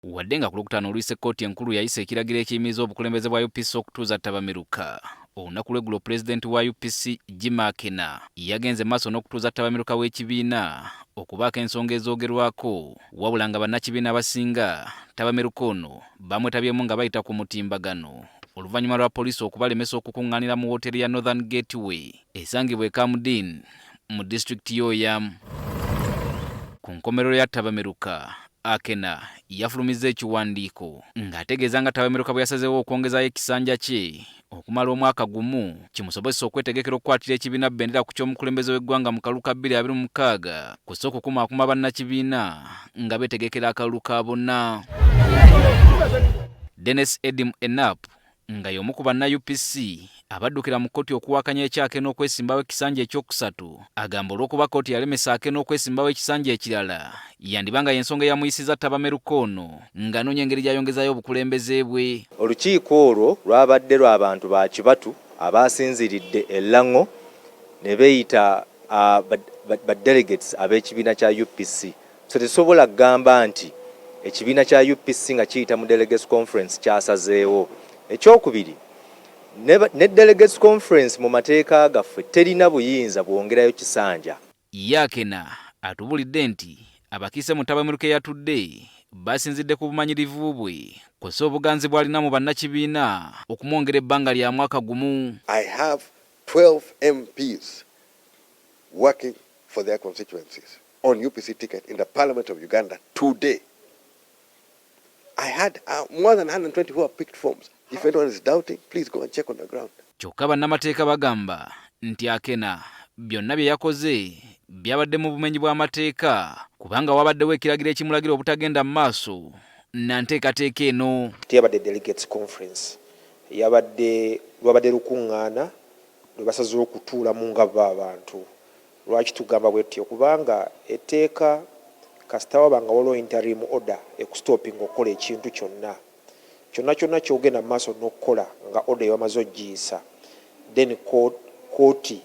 wadde nga ku Lwokutaano oluyiise kkooti enkulu yayisa ekiragiro ekiyimiriza obukulembeze bwa UPC okutuuza Ttabamiruka. Olunaku lw'eggulo pulezidenti wa UPC Jim Akena yagenze maaso n'okutuuza Ttabamiruka w'ekibiina okubaako ensonga ezoogerwako, wabula nga bannakibiina abasinga Ttabamiruka ono bamwetabyemu nga bayita ku mutimbagano oluvannyuma lwa poliisi okubalemesa okukuŋŋaanira mu wooteri ya Northern Gateway esangibwa e Kamudin mu disitulikiti y'Oyam. Ku nkomerero ya Ttabamiruka, Akena yafulumizza ekiwandiiko ng'ategeeza nga Ttabamiruka bwe yasazeewo okwongezayo ekisanja kye okumala omwaka gumu kimusobozesa okwetegekera okukwatira ekibiina bbendera ku ky'omukulembeze w'eggwanga mu kalulu ka 2026 kussa okukumaakuma bannakibiina nga beetegekera akalulu ka bonna. Dennis Edim Enap nga y'omu ku banna UPC abaddukira mu kkooti okuwakanya ekyakena okwesimbawo ekisanja ekyokusatu, agamba olw'okuba kkooti yalemesa Akena okwesimbawo ekisanja ekirala yandiba nga y'ensonga eyamuyisizza Ttabamiruka ono ng'anoonya engeri gy'ayongezayo obukulembeze bwe. Olukiiko olwo lwabadde lw'abantu ba kibatu abaasinziridde Ellango ne beeyita ba delegates ab'ekibiina kya UPC. So tesobola kugamba nti ekibiina kya UPC nga kiyita mu delegates conference kyasazeewo. Ekyokubiri, ne delegates conference mu mateeka gaffe terina buyinza bwongerayo kisanja. Akena atubulidde nti abakiise mu Ttabamiruka eyatudde basinzidde ku bumanyirivu bwe kw'ossa obuganzi bw'alina mu bannakibiina okumwongera ebbanga lya mwaka gumu. I have 12 MPs working for their constituencies on UPC ticket in the Parliament of Uganda today. I had more than 120 who have picked forms. If anyone is doubting, please go and check on the ground. Kyokka bannamateeka bagamba nti Akena byonna bye yakoze byabadde mu bumenyi bw'amateeka kubanga wabaddewo ekiragiro ekimulagira obutagenda mu maaso na nteekateeka eno. Yabadde delegates conference wabadde lukuŋŋaana lwe basazeewo okutuulamu nga bo abantu. Lwaki tugamba bwetyo? Kubanga etteeka kasita wabanga waliwo interim order ekusitoopinga okukola ekintu kyonna ky'ogenda mu maaso n'okukola nga order yamaze ogiyisa, then kooti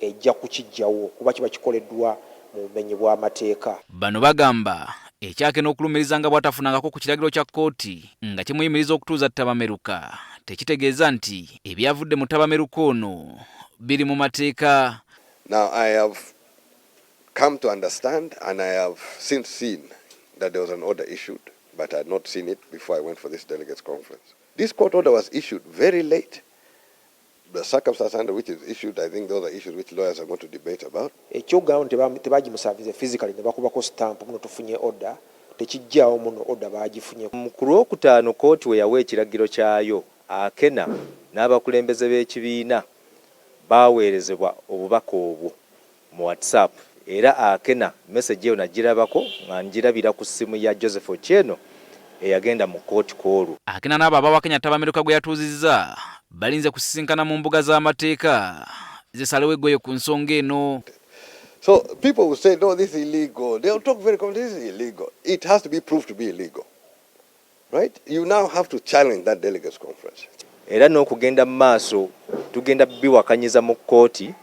ejja kukiggyawo kuba kiba kikoleddwa mu bumenyi bw'amateeka. Bano bagamba ekyakena okulumiriza nga bw'atafunangako ku kiragiro kya kkooti nga kimuyimiriza okutuuza Ttabamiruka tekitegeeza nti ebyavudde mu Ttabamiruka ono biri mu mateeka. Now I have come to understand and I have since seen that there was an order issued, but I had not seen it before I went for this delegates conference. This court order was issued very late. The circumstances under which it is issued, I think those are issues which lawyers are going to debate about. Ekyogaano tebagimusavize physically ne bakubako stamp muno tufunye order, tekijjaawo muno order baagifunye. Ku Lwokutaano kkooti we yawa ekiragiro kyayo, Akena n'abakulembeze b'ekibiina baaweerezebwa obubaka obwo mu WhatsApp. Era Akena message eyo nagirabako nga ngirabira ku ssimu ya Joseph Ochieno eyagenda mu kkooti koolwo. Akena n'abo abawakanya Ttabamiruka gwe yatuuzizza balinze kusisinkana mu mbuga z'amateeka zisalewo eggoye ku nsonga eno. So people will say, no, this is illegal. They'll talk very confidently, this is illegal. It has to be proved to be illegal. Right? You now have to challenge that delegates conference. Era n'okugenda mu maaso tugenda biwakanyiza mu kkooti,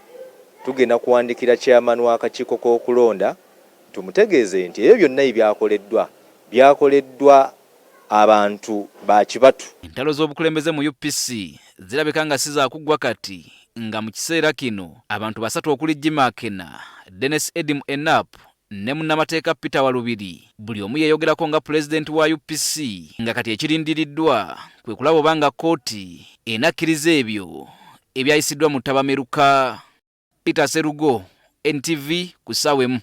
tugenda kuwandikira chairman w'akakiiko k'okulonda tumutegeeze nti ebyo byonna byakoleddwa abantu ba kibatu. Entalo z'obukulembeze mu UPC zirabika nga si zaakuggwa kati nga mu kiseera kino abantu basatu okuli Jim Akena, Dennis Edim Enap ne munnamateeka Peter Walubiri buli omu yeeyogerako nga pulezidenti wa UPC nga kati ekirindiriddwa kwe kulaba obanga kkooti enakkiriza ebyo ebyayisiddwa mu Ttabamiruka. Peter Serugo, NTV ku ssaawa emu.